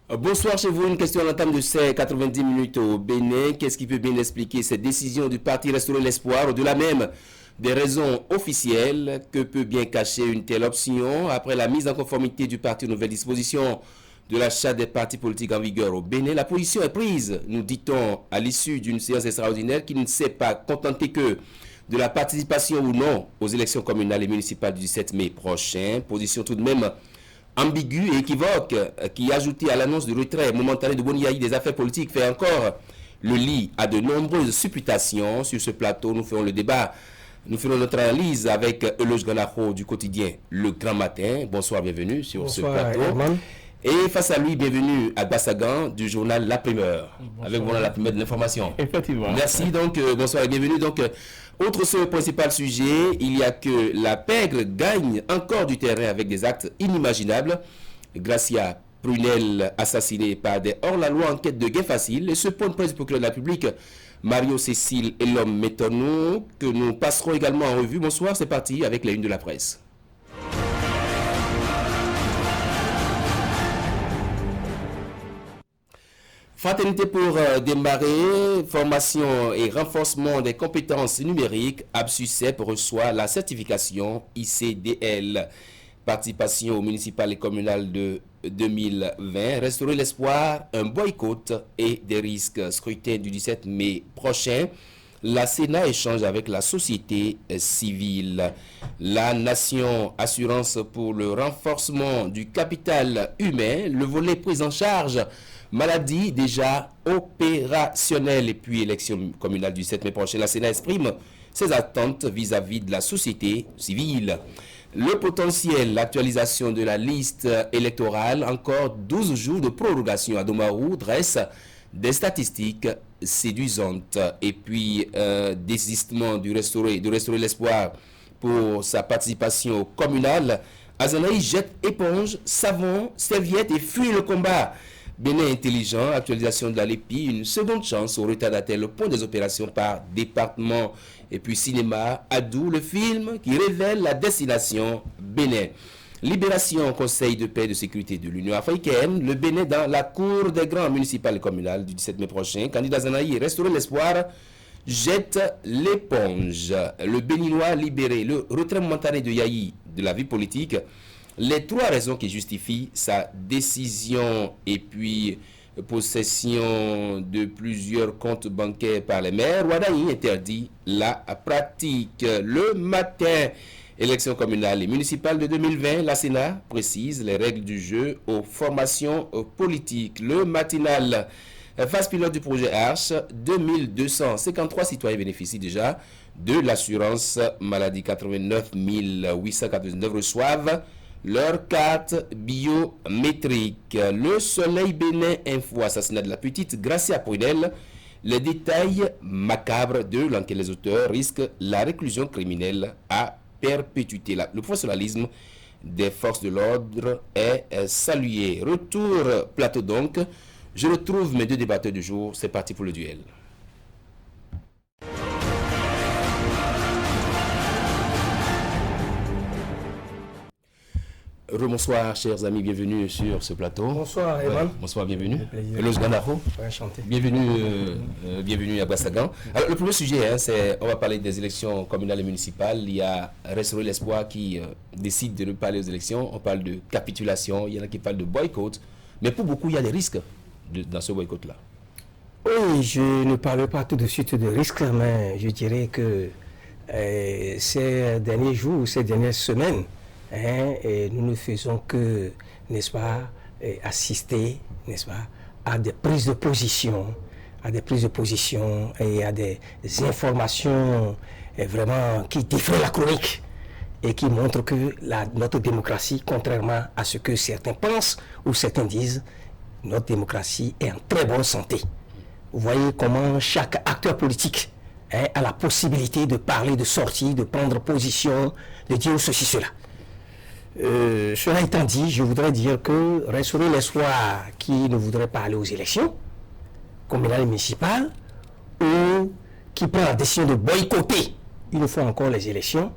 Bonsoir chez vous, une question à l'entame de ces 90 minutes au Bénin. Qu'est-ce qui peut bien expliquer cette décision du parti Restaurer l'Espoir, au-delà même des raisons officielles? Que peut bien cacher une telle option après la mise en conformité du parti aux nouvelles dispositions de l'achat des partis politiques en vigueur au Bénin? La position est prise, nous dit-on, à l'issue d'une séance extraordinaire qui ne s'est pas contentée que de la participation ou non aux élections communales et municipales du 17 mai prochain. Position tout de même ambigu et équivoque qui, ajouté à l'annonce du retrait momentané de Boniaï des affaires politiques, fait encore le lit à de nombreuses supputations. Sur ce plateau, nous ferons le débat, nous ferons notre analyse avec Euloge Ganaro du quotidien Le Grand Matin. Bonsoir, bienvenue sur ce plateau. Herman. Et face à lui, bienvenue à Bassagan du journal La Primeur, avec voilà la primeur de l'information. Effectivement. Merci donc, bonsoir et bienvenue. Donc, autre ce principal sujet, il y a que la pègre gagne encore du terrain avec des actes inimaginables. Gracia Prunel, assassinée par des hors-la-loi en quête de gain facile. Et ce point de presse du procureur de la République, Mario Cécile et l'homme Métonneau, que nous passerons également en revue. Bonsoir, c'est parti avec la une de la presse. Fraternité pour démarrer, formation et renforcement des compétences numériques, ABSUCEP reçoit la certification ICDL. Participation municipale et communale de 2020, restaurer l'espoir, un boycott et des risques. Scrutin du 17 mai prochain. La Sénat échange avec la société civile. La Nation, assurance pour le renforcement du capital humain, le volet prise en charge maladie déjà opérationnelle. Et puis élection communale du 7 mai prochain, la Sénat exprime ses attentes vis-à-vis de la société civile. Le potentiel, l'actualisation de la liste électorale, encore 12 jours de prorogation. Adomarou dresse des statistiques séduisantes. Et puis désistement de restaurer l'espoir pour sa participation communale. Azanaï jette éponge, savon, serviette et fuit le combat. Bénin intelligent, actualisation de la LEPI, une seconde chance au retardataire, le point des opérations par département. Et puis cinéma, Adou, le film qui révèle la destination Bénin. Libération, Conseil de paix et de sécurité de l'Union africaine, le Bénin dans la cour des grands municipales et communales du 17 mai prochain. Candidat Zanaï, restaurer l'espoir, jette l'éponge. Le Béninois libéré, le retrait momentané de Yahi de la vie politique. Les trois raisons qui justifient sa décision et puis possession de plusieurs comptes bancaires par les maires. Wadaï interdit la pratique. Le matin, élection communale et municipale de 2020, la Sénat précise les règles du jeu aux formations politiques. Le matinal, phase pilote du projet Arche, 2253 citoyens bénéficient déjà de l'assurance maladie. 89 899 reçoivent leur carte biométrique. Le Soleil Bénin Info, assassinat de la petite Gracia Prunel. Les détails macabres de l'enquête. Les auteurs risquent la réclusion criminelle à perpétuité. Le professionnalisme des forces de l'ordre est salué. Retour plateau donc. Je retrouve mes deux débatteurs du jour. C'est parti pour le duel. Bonsoir, chers amis, bienvenue sur ce plateau. Bonsoir, Evan. Bonsoir, bienvenue. Eloge Ganaro. Enchanté. Bienvenue à Bassagan. Alors, le premier sujet, on va parler des élections communales et municipales. Il y a Restaurer l'espoir qui décide de ne pas aller aux élections. On parle de capitulation, il y en a qui parlent de boycott. Mais pour beaucoup, il y a des risques dans ce boycott-là. Oui, je ne parle pas tout de suite de risques, mais je dirais que ces derniers jours, ces dernières semaines, et nous ne faisons que, n'est-ce pas, assister, n'est-ce pas, à des prises de position, et à des informations vraiment qui défient la chronique et qui montrent que notre démocratie, contrairement à ce que certains pensent ou certains disent, notre démocratie est en très bonne santé. Vous voyez comment chaque acteur politique a la possibilité de parler, de sortir, de prendre position, de dire ceci, cela. Cela étant dit, je voudrais dire que restaurer l'espoir qui ne voudrait pas aller aux élections communales et municipales ou qui prend la décision de boycotter une fois encore les élections,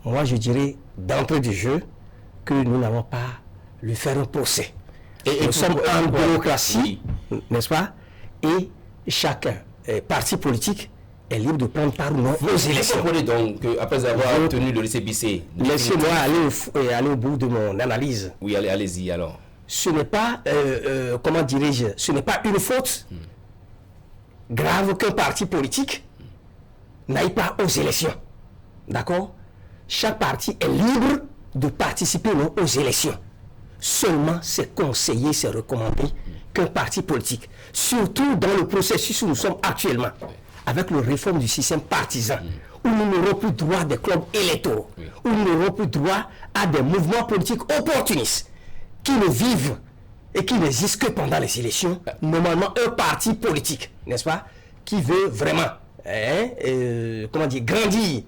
moi je dirais d'entrée du jeu que nous n'allons pas lui faire un procès. Nous sommes en démocratie, n'est-ce pas? Et chaque parti politique est libre de prendre part ou non aux élections. Vous comprenez donc qu'après avoir tenu le récépissé... Laissez-moi aller au bout de mon analyse. Oui, allez-y alors. Ce n'est pas, comment dirais-je, ce n'est pas une faute grave qu'un parti politique n'aille pas aux élections. D'accord? Chaque parti est libre de participer ou non aux élections. Seulement, c'est conseillé, c'est recommandé qu'un parti politique, surtout dans le processus où nous sommes actuellement, avec la réforme du système partisan, où nous n'aurons plus droit à des clubs électoraux, où nous n'aurons plus droit à des mouvements politiques opportunistes, qui ne vivent et qui n'existent que pendant les élections. Normalement, un parti politique, n'est-ce pas, qui veut vraiment, grandir,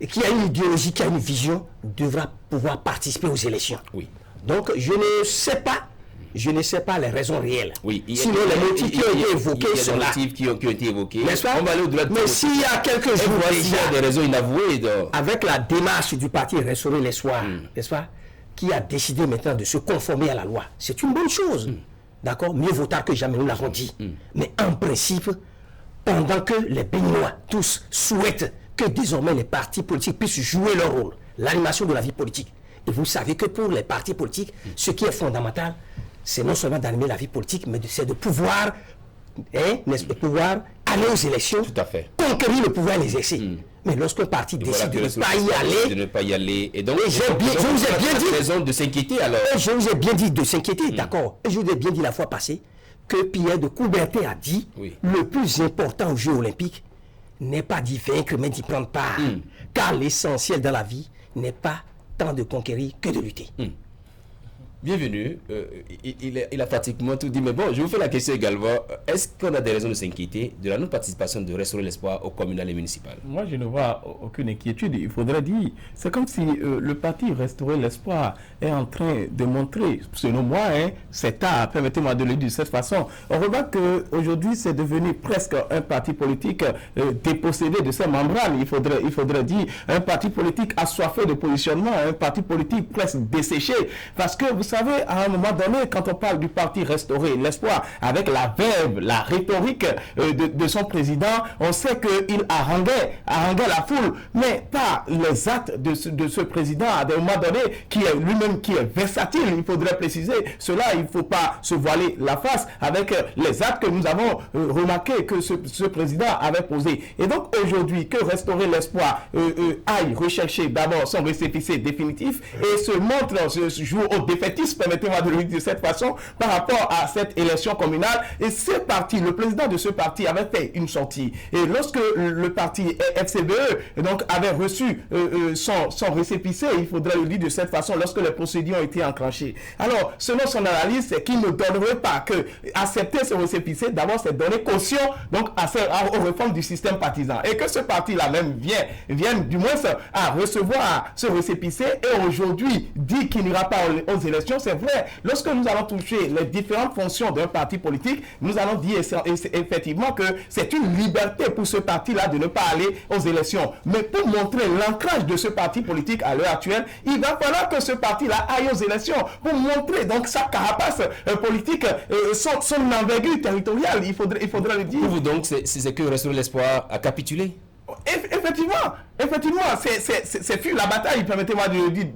et qui a une idéologie, qui a une vision, devra pouvoir participer aux élections. Oui. Donc, je ne sais pas les raisons réelles. Oui. Sinon, les motifs qui ont été évoqués sont là. Qui ont été évoqués. N'est-ce pas? On va aller au-delà de... Mais s'il y a quelques jours déjà, des raisons inavouées. avec la démarche du parti Restaurer l'Espoir, n'est-ce pas, qui a décidé maintenant de se conformer à la loi, c'est une bonne chose. D'accord? Mieux vaut tard que jamais, nous l'avons dit. Mais en principe, pendant que les Béninois, tous, souhaitent que désormais les partis politiques puissent jouer leur rôle, l'animation de la vie politique. Et vous savez que pour les partis politiques, ce qui est fondamental, c'est non seulement d'animer la vie politique, mais c'est de pouvoir, pouvoir aller aux élections, tout à fait, conquérir le pouvoir et l'exercer. Mais lorsqu'un parti décide de ne pas y aller, et donc, je vous ai bien dit, raison de s'inquiéter alors. Je vous ai bien dit de s'inquiéter, d'accord. Et je vous ai bien dit la fois passée que Pierre de Coubertin a dit, le plus important aux Jeux Olympiques n'est pas d'y vaincre, mais d'y prendre part. Car l'essentiel dans la vie n'est pas tant de conquérir que de lutter. Bienvenue. Il a pratiquement tout dit. Mais bon, je vous fais la question également. Est-ce qu'on a des raisons de s'inquiéter de la non-participation de Restaurer l'Espoir au communal et municipal? Moi, je ne vois aucune inquiétude. Il faudrait dire, c'est comme si le parti Restaurer l'Espoir est en train de montrer, selon moi, cet art, permettez-moi de le dire de cette façon. On remarque qu'aujourd'hui, c'est devenu presque un parti politique dépossédé de ses membranes. Il faudrait dire un parti politique assoiffé de positionnement, un parti politique presque desséché. Parce que vous savez, à un moment donné, quand on parle du parti Restaurer l'Espoir, avec la verve, la rhétorique de son président, on sait qu'il haranguait la foule, mais pas les actes de ce président, à un moment donné, qui est lui-même qui est versatile. Il faudrait préciser cela, il ne faut pas se voiler la face avec les actes que nous avons remarqué que ce président avait posé. Et donc aujourd'hui, que Restaurer l'Espoir aille rechercher d'abord son récépissé définitif et se montre, se joue au défaitisme, permettez-moi de le dire de cette façon, par rapport à cette élection communale. Et ce parti, le président de ce parti avait fait une sortie. Et lorsque le parti FCBE donc, avait reçu son récépissé, il faudrait le dire de cette façon, lorsque les procédures ont été enclenchées. Alors, selon son analyse, c'est qu'il ne donnerait pas que accepter ce récépissé, d'abord c'est donner caution donc, aux réformes du système partisan. Et que ce parti-là même vienne du moins à recevoir ce récépissé et aujourd'hui dit qu'il n'ira pas aux élections, c'est vrai. Lorsque nous allons toucher les différentes fonctions d'un parti politique, nous allons dire effectivement que c'est une liberté pour ce parti-là de ne pas aller aux élections. Mais pour montrer l'ancrage de ce parti politique à l'heure actuelle, il va falloir que ce parti-là aille aux élections pour montrer donc sa carapace politique, son envergure territoriale, il faudrait le dire. Pour vous donc, c'est que Restaurer l'Espoir a capitulé? Effectivement, c'est fut la bataille, permettez-moi de le dire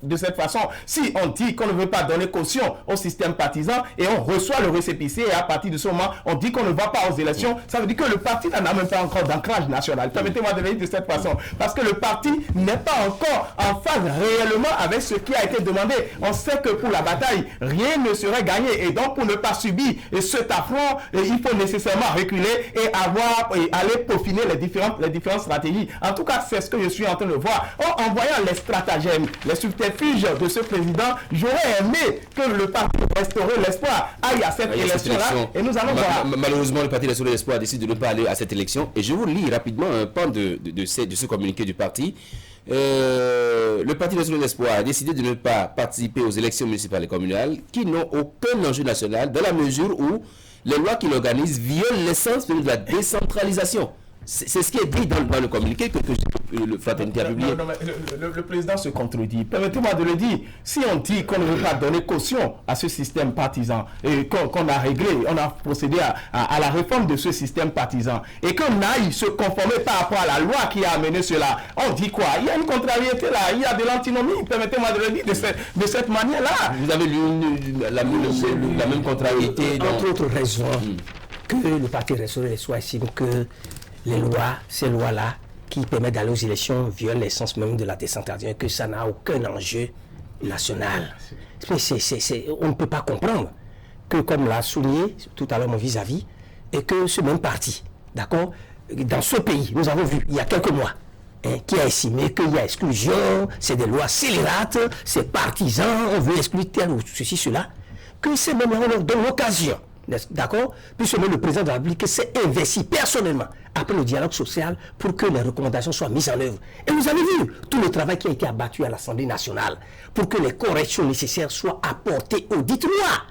de cette façon. Si on dit qu'on ne veut pas donner caution au système partisan et on reçoit le récépissé et à partir de ce moment, on dit qu'on ne va pas aux élections, ça veut dire que le parti n'a même pas encore d'ancrage national. Permettez-moi de le dire de cette façon. Parce que le parti n'est pas encore en phase réellement avec ce qui a été demandé. On sait que pour la bataille, rien ne serait gagné. Et donc, pour ne pas subir cet affront, il faut nécessairement reculer et aller peaufiner les différentes stratégies. En tout cas, c'est ce que je suis en train de voir. En voyant les stratagèmes, les subterfuges de ce président, j'aurais aimé que le parti Restaurer l'Espoir aille à cette élection-là. Et nous allons voir. Malheureusement, le parti Restaurer l'Espoir décide de ne pas aller à cette élection. Et je vous lis rapidement un pan de ce communiqué du parti. Le parti Restaurer l'Espoir a décidé de ne pas participer aux élections municipales et communales qui n'ont aucun enjeu national dans la mesure où les lois qui l'organisent violent l'essence de la décentralisation. C'est ce qui est dit dans le communiqué que le Fraternité a publié. Non, le président se contredit. Permettez-moi de le dire. Si on dit qu'on ne veut pas donner caution à ce système partisan et qu'on a réglé, on a procédé à la réforme de ce système partisan et qu'on aille se conformer par rapport à la loi qui a amené cela, on dit quoi? Il y a une contrariété là, il y a de l'antinomie. Permettez-moi de le dire de cette manière-là. Vous avez lu la même contrariété entre autres raisons que le parti Restaurer l'Espoir estime que les lois, ces lois-là, qui permettent d'aller aux élections, violent l'essence même de la décentralisation, que ça n'a aucun enjeu national. Mais on ne peut pas comprendre que, comme l'a souligné tout à l'heure mon vis-à-vis, et que ce même parti, d'accord, dans ce pays, nous avons vu, il y a quelques mois, qui a estimé qu'il y a exclusion, c'est des lois scélérates, c'est partisan, on veut exclure tel ou ceci, cela, que ces mêmes-là, on leur donne l'occasion, d'accord, puisque même le président de la République s'est investi personnellement après le dialogue social pour que les recommandations soient mises en œuvre. Et vous avez vu tout le travail qui a été abattu à l'Assemblée nationale pour que les corrections nécessaires soient apportées aux dites lois.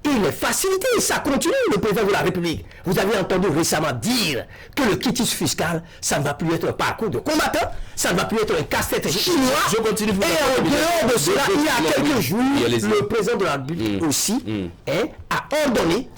Et les facilités, ça continue, le président de la République. Vous avez entendu récemment dire que le quitus fiscal, ça ne va plus être un parcours de combattant, ça ne va plus être un casse-tête chinois. Je continue. Et en dehors de cela, il y a quelques jours, le président de la République aussi a ordonné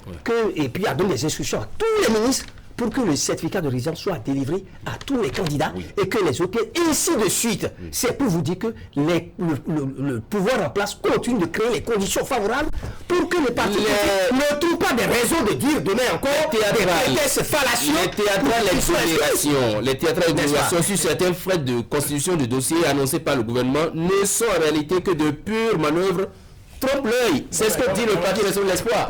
et puis a donné des instructions à tous les ministres pour que le certificat de résidence soit délivré à tous les candidats et que les autres, et ainsi de suite. C'est pour vous dire que le pouvoir en place continue de créer les conditions favorables pour que les partis ne trouvent pas des raisons de dire demain encore des prétextes fallacieux. Les théâtrales d'exonération sur certains frais de constitution de dossiers annoncés par le gouvernement ne sont en réalité que de pures manœuvres trompe-l'œil. C'est ce que dit le parti Restaurer l'Espoir.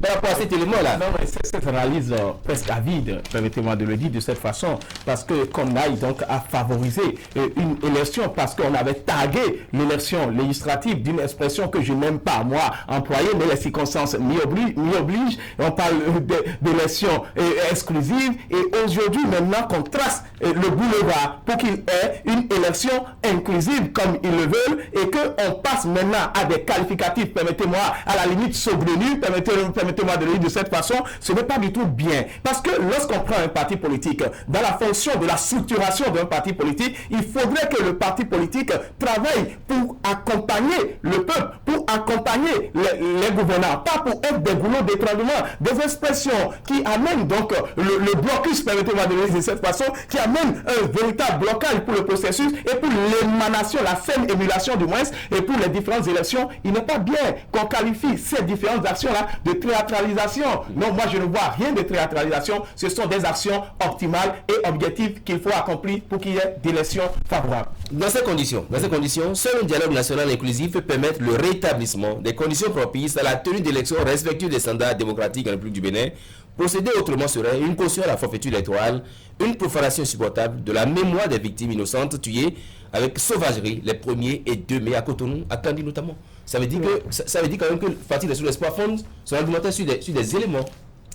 Par rapport à cet élément-là. Non, mais cette analyse presque avide, permettez-moi de le dire de cette façon, parce que qu'on aille donc à favoriser une élection, parce qu'on avait tagué l'élection législative d'une expression que je n'aime pas, moi, employer, mais les circonstances m'y obligent. On parle d'élection exclusive, et aujourd'hui, maintenant, qu'on trace le boulevard pour qu'il ait une élection inclusive comme ils le veulent, et qu'on passe maintenant à des qualificatifs, permettez-moi, à la limite saugrenus, permettez-moi de le dire de cette façon, ce n'est pas du tout bien. Parce que lorsqu'on prend un parti politique, dans la fonction de la structuration d'un parti politique, il faudrait que le parti politique travaille pour accompagner le peuple, pour accompagner les gouvernants, pas pour être des goulots d'étranglement, des expressions qui amènent donc le blocus, permettez-moi de le dire de cette façon, qui amène un véritable blocage pour le processus et pour l'émanation, la saine émulation du moins, et pour les différentes élections. Il n'est pas bien qu'on qualifie ces différentes actions-là de théâtralisation. Non, moi je ne vois rien de théâtralisation. Ce sont des actions optimales et objectives qu'il faut accomplir pour qu'il y ait des élections favorables. Dans ces conditions, seul un dialogue national inclusif peut permettre le rétablissement des conditions propices à la tenue d'élections respectueuses des standards démocratiques en République du Bénin. Procéder autrement serait une caution à la forfaiture électorale, une profanation insupportable de la mémoire des victimes innocentes tuées avec sauvagerie les 1er et 2 mai à Cotonou, à Kandi notamment. Ça veut dire quand même que le parti Restaurer l'Espoir fonde son argumentaire sur des éléments.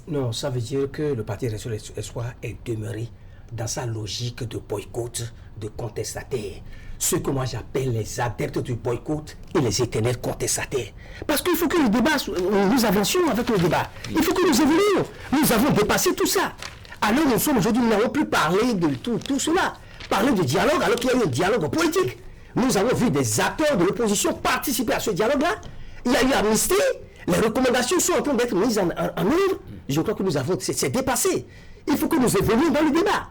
Non, ça veut dire que le parti Restaurer l'Espoir est demeuré dans sa logique de boycott, de contestataire. Ce que moi j'appelle les adeptes du boycott et les éternels contestataires. Parce qu'il faut que le débat, nous avancions avec le débat. Il faut que nous évoluions. Nous avons dépassé tout ça. Alors nous sommes aujourd'hui, nous n'avons plus parlé de tout cela. Parler de dialogue alors qu'il y a eu un dialogue politique. Nous avons vu des acteurs de l'opposition participer à ce dialogue-là. Il y a eu amnistie. Les recommandations sont en train d'être mises en œuvre. Je crois que nous avons, c'est dépassé. Il faut que nous évoluions dans le débat.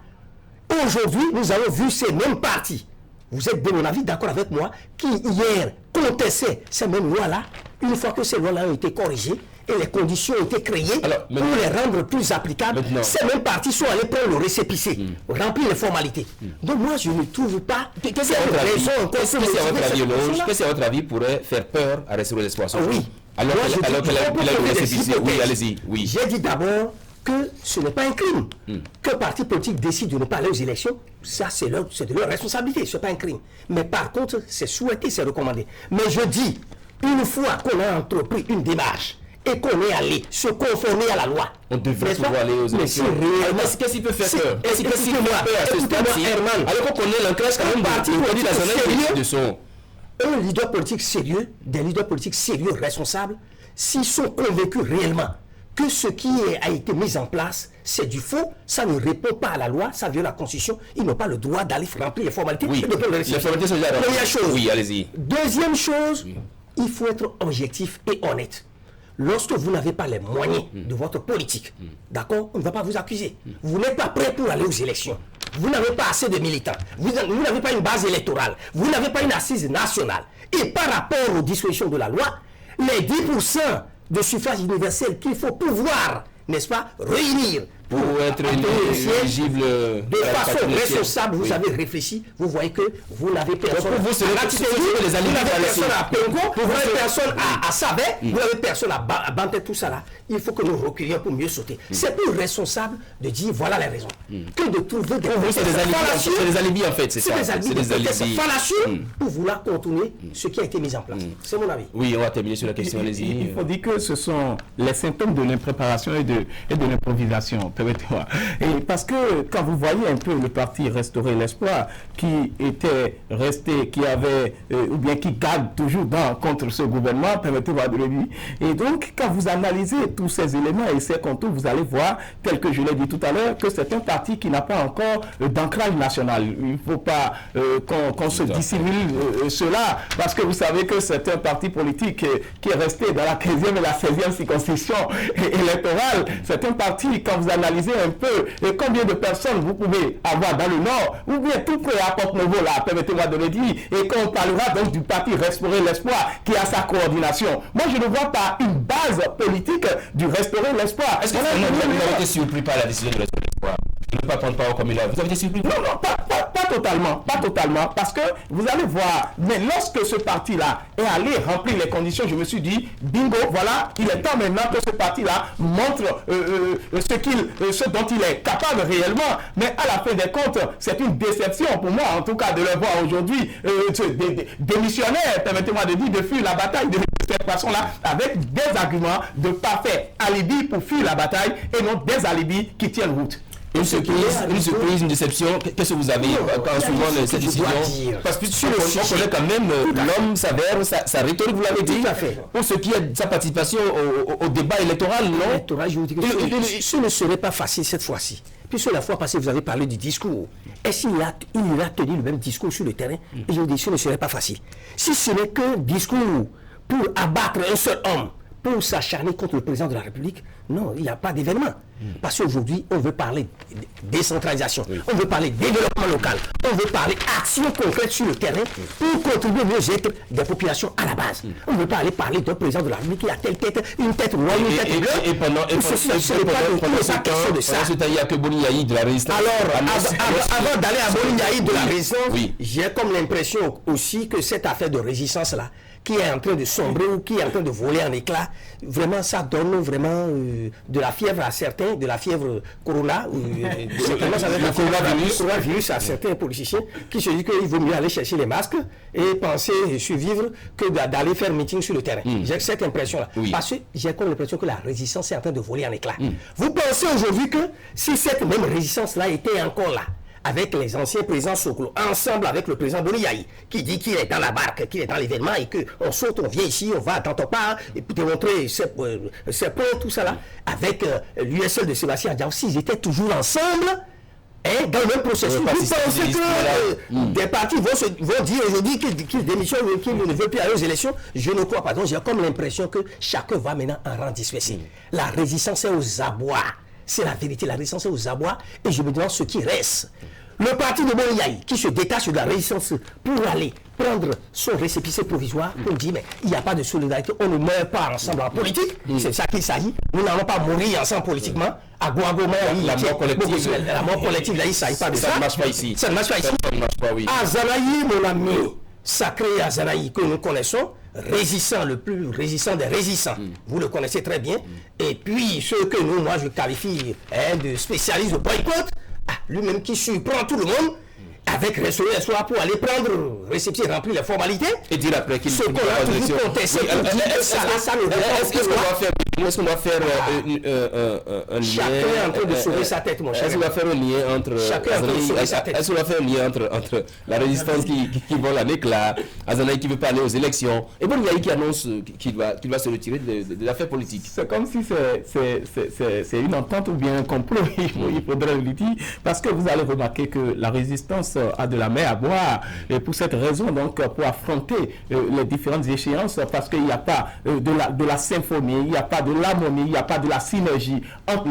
Aujourd'hui, nous avons vu ces mêmes partis. Vous êtes, de mon avis, d'accord avec moi, qui hier contestaient ces mêmes lois-là. Une fois que ces lois-là ont été corrigées et les conditions ont été créées pour les rendre plus applicables, ces mêmes partis sont allés prendre le récépissé, remplir les formalités. Donc moi, je ne trouve pas... Qu'est-ce qui, à votre avis, pourrait faire peur à Restaurer l'Espoir? Oui. Alors qu'elle a le récépissé. Oui, allez-y. Oui. J'ai dit d'abord que ce n'est pas un crime. Qu'un parti politique décide de ne pas aller aux élections, ça c'est de leur responsabilité, ce n'est pas un crime. Mais par contre, c'est souhaité, c'est recommandé. Mais je dis, une fois qu'on a entrepris une démarche et qu'on est allé se conformer à la loi, on devrait pouvoir aller aux élections. Qu'est-ce qui peut faire peur? Qu'est-ce qui peut faire peur à ce stade-ci? Alors qu'on connaît l'ancrage quand même de son... Un leader politique sérieux, des leaders politiques sérieux, responsables, s'ils sont convaincus réellement que ce qui a été mis en place, c'est du faux, ça ne répond pas à la loi, ça viole la Constitution, ils n'ont pas le droit d'aller remplir les formalités. Oui, les formalités sont déjà remplies. Première chose. Oui, allez-y. Deuxième chose, il faut être objectif et honnête. Lorsque vous n'avez pas les moyens de votre politique, d'accord, on ne va pas vous accuser. Vous n'êtes pas prêt pour aller aux élections. Vous n'avez pas assez de militants. Vous n'avez pas une base électorale. Vous n'avez pas une assise nationale. Et par rapport aux dispositions de la loi, les 10% de suffrage universel qu'il faut pouvoir, n'est-ce pas, réunir pour être éligible de façon responsable, vous avez réfléchi, vous voyez que vous n'avez personne pour vous, c'est vous n'avez personne à Pengo, vous n'avez personne à Savet, vous n'avez personne à Banté, tout ça là. Il faut que nous reculions pour mieux sauter. C'est plus responsable de dire voilà les raisons que de trouver des c'est des alibis en fait, c'est ça. C'est des alibis fallacieux pour vouloir contourner ce qui a été mis en place. C'est mon avis. Oui, on va terminer sur la question, allez-y. Il faut dire que ce sont les symptômes de l'impréparation et de l'improvisation. Permettez-moi. Et parce que quand vous voyez un peu le parti Restaurer l'Espoir qui était resté, qui avait, ou bien qui garde toujours contre ce gouvernement, permettez-moi de le dire. Et donc, quand vous analysez tous ces éléments et ces contours, vous allez voir, tel que je l'ai dit tout à l'heure, que c'est un parti qui n'a pas encore d'ancrage national. Il ne faut pas qu'on se dissimule cela, parce que vous savez que c'est un parti politique qui est resté dans la 15e et la 16e circonscription électorale. C'est un parti, quand vous analysez un peu combien de personnes vous pouvez avoir dans le Nord, ou bien tout près à Porte-Nouveau, là, permettez-moi de le dire, et quand on parlera donc du parti Restaurer l'Espoir qui a sa coordination. Moi, je ne vois pas une base politique du Restaurer l'Espoir. Est-ce que vous avez été surpris par la décision de Restaurer l'Espoir de ne pas prendre part au commun? Vous avez été surpris? Non, pas totalement, parce que vous allez voir, mais lorsque ce parti-là est allé remplir les conditions, je me suis dit, bingo, voilà, il est temps maintenant que ce parti-là montre ce dont il est capable réellement, mais à la fin des comptes, c'est une déception pour moi, en tout cas, de le voir aujourd'hui démissionnaire, permettez-moi de dire, de fuir la bataille de cette façon-là, avec des arguments de parfait alibi pour fuir la bataille, et non des alibis qui tiennent route. Une surprise, une déception, qu'est-ce que vous avez quand souvent cette décision? Parce que on connaît quand même l'homme s'avère, sa rhétorique, vous l'avez dit, pour ce qui est de sa participation au débat électoral, non? Je vous dis que ce ne serait pas facile cette fois-ci. Puisque la fois passée, vous avez parlé du discours. Est-ce qu'il a tenu le même discours sur le terrain? Et je vous dis, ce ne serait pas facile. Si ce n'est qu'un discours pour abattre un seul homme, pour s'acharner contre le président de la République, non, il n'y a pas d'événement. Parce qu'aujourd'hui, on veut parler décentralisation, on veut parler développement local, on veut parler action concrète sur le terrain pour contribuer au mieux-être des populations à la base. On ne veut pas aller parler d'un président de la République qui a telle tête, une tête royale, une tête bleue. Et pendant ce temps, il n'y a que Bolignaï de la résistance. Alors, avant d'aller à Bolignaï de la résistance, j'ai comme l'impression aussi que cette affaire de résistance-là, qui est en train de sombrer ou qui est en train de voler en éclats, vraiment ça donne vraiment de la fièvre à certains, de la fièvre corona, certainement ça va être le coronavirus à certains politiciens qui se disent qu'il vaut mieux aller chercher les masques et penser survivre que d'aller faire meeting sur le terrain. J'ai cette impression-là. Parce que j'ai comme l'impression que la résistance est en train de voler en éclats. Vous pensez aujourd'hui que si cette même résistance-là était encore là, avec les anciens présidents Sokolo, ensemble avec le président Bolignaï, qui dit qu'il est dans la barque, qu'il est dans l'événement et qu'on saute, on vient ici, on va dans ton part, et puis démontrer ses points, tout ça là, avec l'USL de Sébastien Diaw, s'ils étaient toujours ensemble, dans le même processus, vous pensez que des partis vont dire aujourd'hui qu'ils démissionnent ou qu'ils ne veulent plus aller aux élections? Je ne crois pas. Donc j'ai comme l'impression que chacun va maintenant en rang dispersé. La résistance est aux abois. C'est la vérité, la résistance est aux abois. Et je me demande ce qui reste. Le parti de Bolignaï, qui se détache de la résistance pour aller prendre son récépissé provisoire, on dit, mais il n'y a pas de solidarité, on ne meurt pas ensemble en politique, c'est de ça qu'il s'agit. Nous n'allons pas mourir ensemble politiquement. À Guagoma, la mort collective, là, il ne s'agit pas de ça. Ça ne marche pas ici. Ça ne marche pas ici. À Zanaï, mon ami, sacré à Zanaï, que nous connaissons, résistant, le plus résistant des résistants. Vous le connaissez très bien. Et puis, ceux que moi, je qualifie de spécialistes de boycott, lui-même qui surprend tout le monde, avec Restaurer l'Espoir pour aller prendre, réception, remplir les formalités. Et dire après qu'il ce qu'on a toujours contesté, ça ne va est-ce qu'on va faire Est-ce qu'on doit faire un lien? Chacun est en train de sauver sa tête, mon cher. Est-ce qu'on doit faire un lien entre... Est-ce qu'on doit faire un lien entre la résistance qui vole en éclat, Azanaï qui veut pas aller aux élections, et bon, il y a qui annonce qu'il va se retirer de l'affaire politique. C'est comme si c'est une entente ou bien un complot, il faudrait le dire, parce que vous allez remarquer que la résistance a de la mer à boire, et pour cette raison, donc, pour affronter les différentes échéances, parce qu'il n'y a pas de la symphonie, il n'y a pas de l'harmonie, il n'y a pas de la synergie entre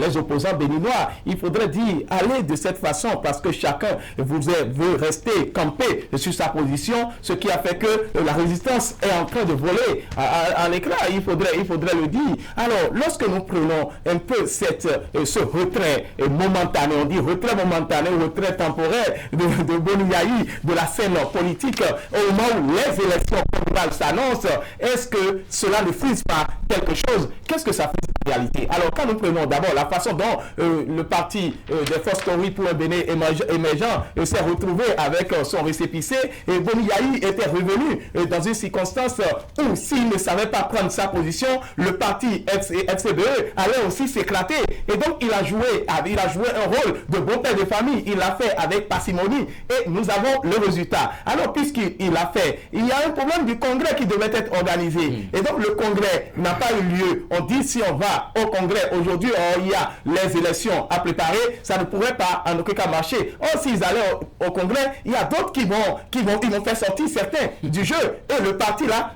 les opposants béninois. Il faudrait dire, allez de cette façon, parce que chacun veut rester campé sur sa position, ce qui a fait que la résistance est en train de voler à l'éclat. Il faudrait le dire. Alors, lorsque nous prenons un peu ce retrait momentané, on dit retrait momentané, retrait temporaire de Boni Yayi de la scène politique au moment où les élections communales s'annoncent, est-ce que cela ne frise pas quelque chose? Qu'est-ce que ça frise en réalité? Alors, quand nous prenons d'abord la façon dont le parti des Forces Cori pour un Bénin émergent s'est retrouvé avec son récépissé, et Boni Yayi était revenu dans une circonstance où s'il ne savait pas prendre sa position, le parti FCBE allait aussi s'éclater. Et donc, il a joué un rôle de bon père de famille. Il l'a fait avec parcimonie et nous avons le résultat. Alors, puisqu'il l'a fait, il y a un problème du congrès qui devait être organisé. Et donc, le congrès n'a pas eu lieu. On dit si on va au congrès aujourd'hui, il y a les élections à préparer, ça ne pourrait pas en aucun cas marcher. Or, s'ils allaient au congrès, il y a d'autres qui vont faire sortir certains du jeu. Et le parti là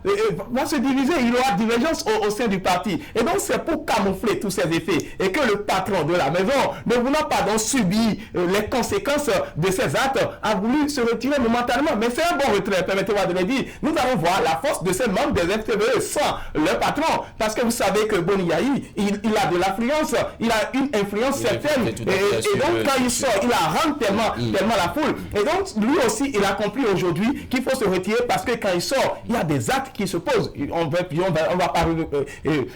va se diviser. Il y aura divergence au sein du parti. Et donc, c'est pour camoufler tous ces effets. Et que le patron de la maison, ne voulant pas donc subir les conséquences de ces actes, a voulu se retirer momentanément. Mais c'est un bon retrait, permettez-moi de le dire. Nous allons voir la force de ces membres des FTVE sans leur patron. Parce que vous savez que Boni Yayi, il a de l'influence, il a une influence certaine. Et donc, quand il sort, il arrange tellement la foule. Et donc, lui aussi, il a compris aujourd'hui qu'il faut se retirer parce que quand il sort, il y a des actes qui se posent. On va pas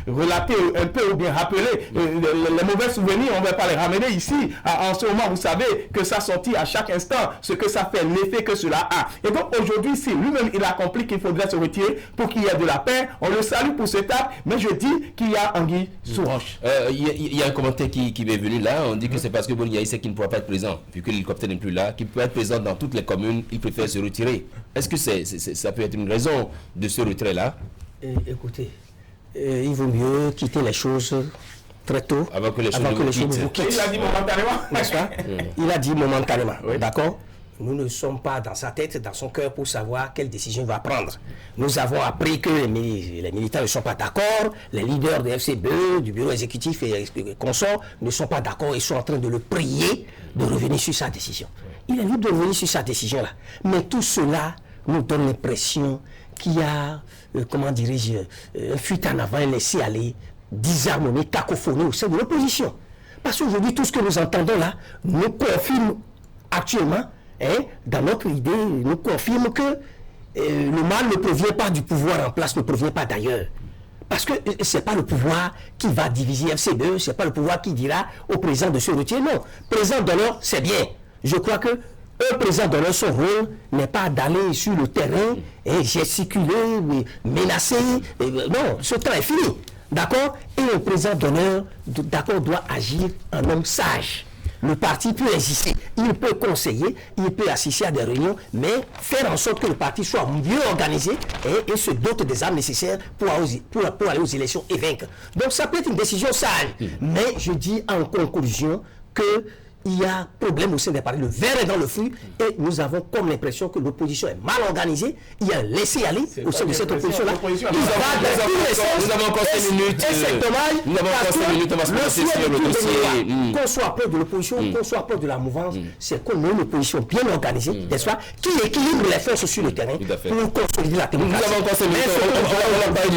relater un peu ou bien rappeler les mauvais souvenirs, on ne va pas les ramener ici. En ce moment, vous savez que ça sortit à chaque instant, ce que ça fait, l'effet que cela a. Et donc aujourd'hui, si lui-même il a compris qu'il faudrait se retirer pour qu'il y ait de la paix, on le salue pour cet acte, mais je dis qu'il y a anguille sous roche. Il y a un commentaire qui est venu là, on dit que c'est parce que Boni Yayi sait qu'il ne pourra pas être présent, vu que l'hélicoptère n'est plus là, qu'il peut être présent dans toutes les communes, il préfère se retirer. Est-ce que ça peut être une raison de ce retrait-là? Écoutez, il vaut mieux quitter les choses très tôt, avant que les choses vous quittent. Il a dit momentanément. N'est-ce pas? Il a dit momentanément, oui. D'accord? Nous ne sommes pas dans sa tête, dans son cœur pour savoir quelle décision il va prendre. Nous avons appris que les militants ne sont pas d'accord, les leaders de FCBE, du bureau exécutif et consorts ne sont pas d'accord, ils sont en train de le prier de revenir sur sa décision. Il est libre de revenir sur sa décision-là. Mais tout cela nous donne l'impression qu'il y a, comment dirais-je, une fuite en avant, laisser aller, disharmonie, cacophonie au sein de l'opposition. Parce qu'aujourd'hui, tout ce que nous entendons là nous confirme actuellement, dans notre idée, nous confirme que le mal ne provient pas du pouvoir en place, ne provient pas d'ailleurs. Parce que ce n'est pas le pouvoir qui va diviser FCBE, ce n'est pas le pouvoir qui dira au président de se retirer. Non, président d'honneur, c'est bien. Je crois que un président d'honneur, son rôle n'est pas d'aller sur le terrain et gesticuler, menacer. Non, ce temps est fini. D'accord? Et le président d'honneur, d'accord, doit agir en homme sage. Le parti peut exister, il peut conseiller, il peut assister à des réunions, mais faire en sorte que le parti soit mieux organisé et se dote des armes nécessaires pour aller aux élections et vaincre. Donc ça peut être une décision sage, mais je dis en conclusion que il y a problème au sein des partis, le verre est dans le fruit et nous avons comme l'impression que l'opposition est mal organisée, il y a un laisser-aller au sein de cette opposition-là. Nous avons encore 5 minutes. Et c'est dommage, nous avons encore 5 minutes, on va se passer sur le dossier. Qu'on soit peur de l'opposition, qu'on soit peur de la mouvance, c'est qu'on ait une opposition bien organisée, n'est-ce pas, qui équilibre les forces sur le terrain pour consolider la démocratie. Nous avons encore 5 minutes, on va parler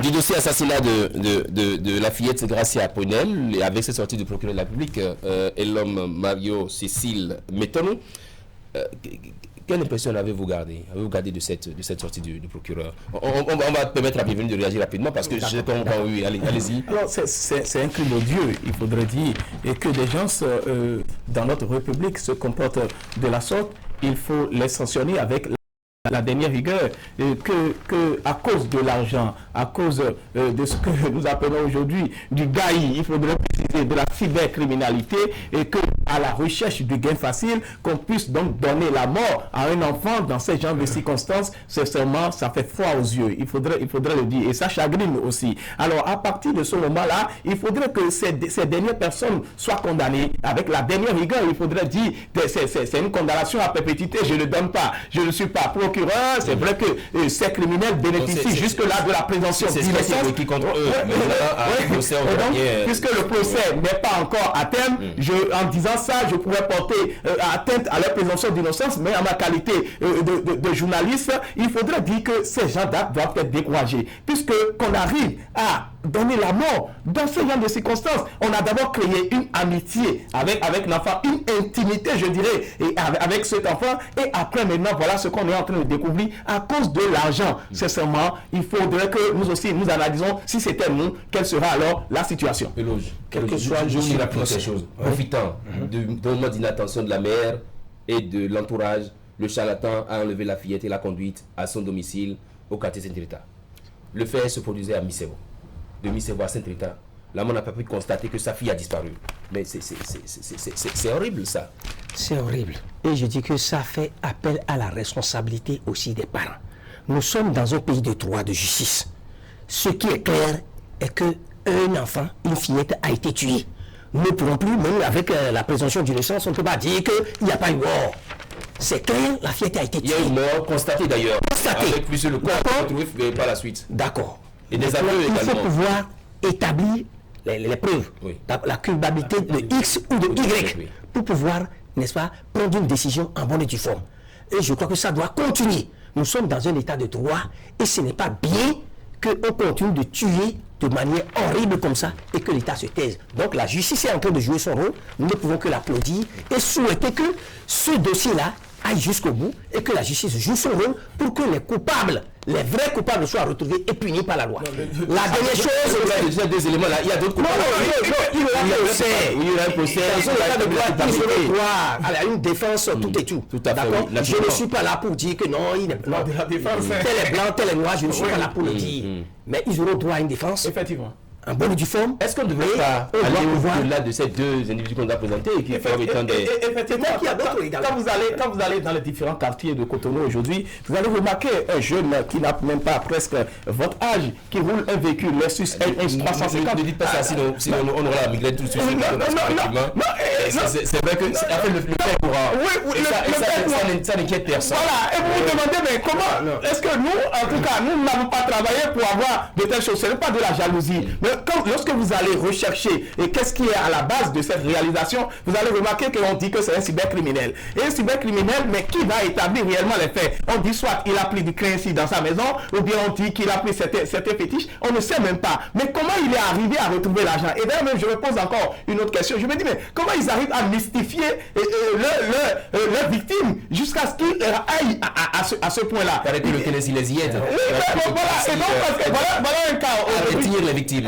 du dossier assassinat de la fillette Gracia Ponel, et avec ses sorties du procureur de la République, et l'homme Mario Cécile Métonou. Quelle impression avez-vous gardé de cette sortie du procureur? On va permettre à bienvenue de réagir rapidement parce que j'ai pas oui, allez-y. Alors c'est un crime odieux, il faudrait dire, et que des gens dans notre République se comportent de la sorte, il faut les sanctionner avec la dernière rigueur, que à cause de l'argent, à cause de ce que nous appelons aujourd'hui du gaï, il faudrait préciser de la cybercriminalité, et que à la recherche du gain facile, qu'on puisse donc donner la mort à un enfant dans ce genre de circonstances, sincèrement, ça fait froid aux yeux. Il faudrait le dire, et ça chagrine aussi. Alors, à partir de ce moment-là, il faudrait que ces dernières personnes soient condamnées avec la dernière rigueur. Il faudrait dire, c'est une condamnation à perpétuité, je ne donne pas, je ne suis pas procureur. C'est vrai que ces criminels bénéficient jusque-là de la présomption d'innocence. Puisque le procès n'est pas encore à terme, en disant ça, je pourrais porter atteinte à leur présomption d'innocence, mais en ma qualité de journaliste, il faudrait dire que ces gens doivent être découragés, puisque qu'on arrive à donner la mort dans ce genre de circonstances. On a d'abord créé une amitié avec l'enfant, une intimité, je dirais, et avec cet enfant, et après maintenant, voilà ce qu'on est en train de découvrir à cause de l'argent. Sincèrement, il faudrait que nous aussi, nous analysons, si c'était nous, quelle sera alors la situation. Quel que soit le jour, profitant d'un moment d'inattention de la mère et de l'entourage, le charlatan a enlevé la fillette et l'a conduite à son domicile au quartier Saint-Rita. Le fait se produisait à Missévo. De Missévo à Saint-Rita, l'amant n'a pas pu constater que sa fille a disparu. Mais c'est horrible, ça. C'est horrible. Et je dis que ça fait appel à la responsabilité aussi des parents. Nous sommes dans un pays de droit, de justice. Ce qui est clair est qu'un enfant, une fillette a été tuée. Nous ne pourrons plus, même avec la présomption d'innocence, on ne peut pas dire qu'il n'y a pas eu mort. C'est clair, la fillette a été tuée. Il y a une mort constatée d'ailleurs. Constatée. Avec plus le corps retrouvé par la suite. D'accord. Et des aveux il également. faut pouvoir établir les preuves, la culpabilité de X ou de Y, pour pouvoir, n'est-ce pas, prendre une décision en bonne et due forme. Et je crois que ça doit continuer. Nous sommes dans un état de droit et ce n'est pas bien qu'on continue de tuer de manière horrible comme ça et que l'État se taise. Donc la justice est en train de jouer son rôle. Nous ne pouvons que l'applaudir et souhaiter que ce dossier-là aille jusqu'au bout et que la justice joue son rôle pour que les coupables, les vrais coupables soient retrouvés et punis par la loi. La dernière chose... Il y a deux éléments là. Il y a d'autres coupables. Il y aura un procès. Il y aura un procès. Il a une défense tout et tout. Tout à fait. Je ne suis pas là pour dire que non, il n'est pas de la défense. Tel est blanc, tel est noir, je ne suis pas là pour le dire. Mais ils auront droit à une défense. Effectivement. En bonne et due forme. Est-ce qu'on ne devrait pas aller au-delà de ces deux individus qu'on a présentés et qui forment étant des... Effectivement, quand vous allez dans les différents quartiers de Cotonou aujourd'hui, vous allez remarquer un jeune qui n'a même pas presque votre âge, qui roule un véhicule Lexus LS 350. Ne dites pas ça, sinon on aura la migraine tout de suite. C'est vrai que le père pourra... Oui, ça n'inquiète personne. Voilà, et vous vous demandez, mais comment est-ce que nous, en tout cas, nous n'avons pas travaillé pour avoir de telles choses? Ce n'est pas de la jalousie. Mais lorsque vous allez rechercher et qu'est-ce qui est à la base de cette réalisation, vous allez remarquer qu'on dit que c'est un cybercriminel. Et un cybercriminel, mais qui va établir réellement les faits? On dit soit il a pris du crayon ici dans sa maison, ou bien on dit qu'il a pris certains fétiches. On ne sait même pas. Mais comment il est arrivé à retrouver l'argent? Et d'ailleurs, même je me pose encore une autre question. Je me dis, mais comment ils arrivent à mystifier leurs victimes jusqu'à ce qu'ils aillent à ce point-là? Avec le téléphone, les y aide. Voilà un cas. À retenir les victimes.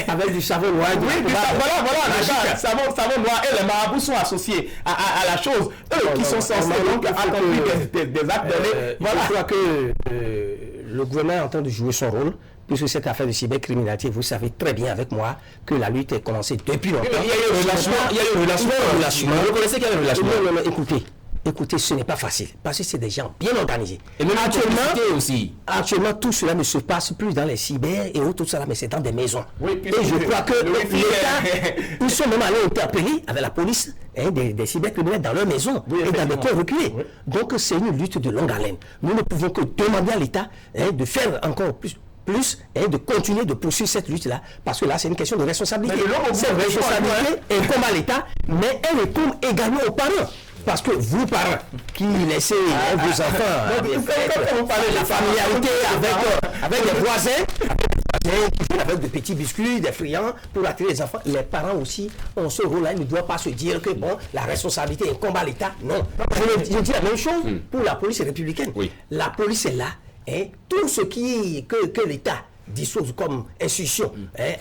Avec du savon noir. Voilà, savon noir et les marabouts sont associés à la chose. Eux qui sont censés donc accomplir des actes donnés. Voilà. Je crois que le gouvernement est en train de jouer son rôle. Puisque cette affaire de cybercriminalité, vous savez très bien avec moi que la lutte est commencée depuis longtemps. Il y a eu un relâchement. Vous reconnaissez qu'il y a eu un relâchement. Non, écoutez, ce n'est pas facile, parce que c'est des gens bien organisés. Et même actuellement, tout cela ne se passe plus dans les cyber et tout cela, mais c'est dans des maisons. Oui, et je crois que l'État, ils sont même allés interpeller avec la police des cybercriminels dans leur maison et dans des coins reculés. Oui. Donc c'est une lutte de longue haleine. Nous ne pouvons que demander à l'État de faire encore plus et de continuer de poursuivre cette lutte-là, parce que là, c'est une question de responsabilité. Cette responsabilité incombe à l'État, mais elle incombe également aux parents. Parce que vous, parents, qui laissez vos enfants la familiarité avec des voisins, qui font avec des petits biscuits, des friands, pour attirer les enfants, les parents aussi ont ce rôle-là. Ils ne doivent pas se dire que bon, la responsabilité incombe à l'État. Non. Je dis la même chose pour la police républicaine. Oui. La police est là. Et tout ce que l'État disposent comme institution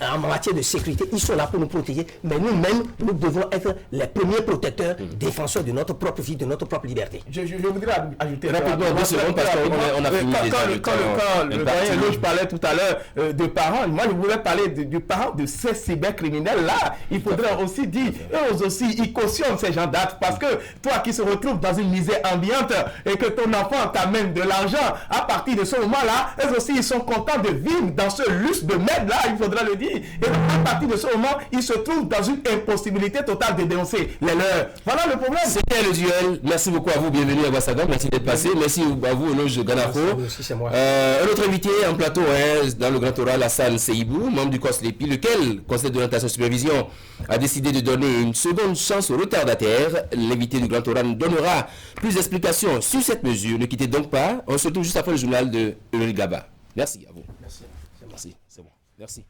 en matière de sécurité, ils sont là pour nous protéger, mais nous-mêmes, nous devons être les premiers protecteurs, défenseurs de notre propre vie, de notre propre liberté. Je voudrais ajouter rapidement 2 secondes parce qu'on a fini déjà le temps. Quand le doyen Loge parlait tout à l'heure de parents, moi je voulais parler du parent de ces cybercriminels là. Il faudrait aussi dire, eux aussi, ils cautionnent ces gens d'actes parce que toi qui se retrouves dans une misère ambiante et que ton enfant t'amène de l'argent, à partir de ce moment-là, eux aussi ils sont contents de vivre dans ce luxe de merde là, il faudra le dire. Et à partir de ce moment, ils se trouvent dans une impossibilité totale de dénoncer les leurs. Voilà le problème. C'était le duel. Merci beaucoup à vous. Bienvenue à Ouagassagam. Merci d'être passé. Merci à vous, Loge Ganako. Un autre invité en plateau dans le Grand Oral, Hassan Seibou, membre du COSLEPI, lequel, Conseil d'orientation et supervision, a décidé de donner une seconde chance aux retardataires. L'invité du Grand Oral nous donnera plus d'explications sur cette mesure. Ne quittez donc pas. On se retrouve juste après le journal de Eury Gaba. Merci à vous. Merci. C'est bon. Merci.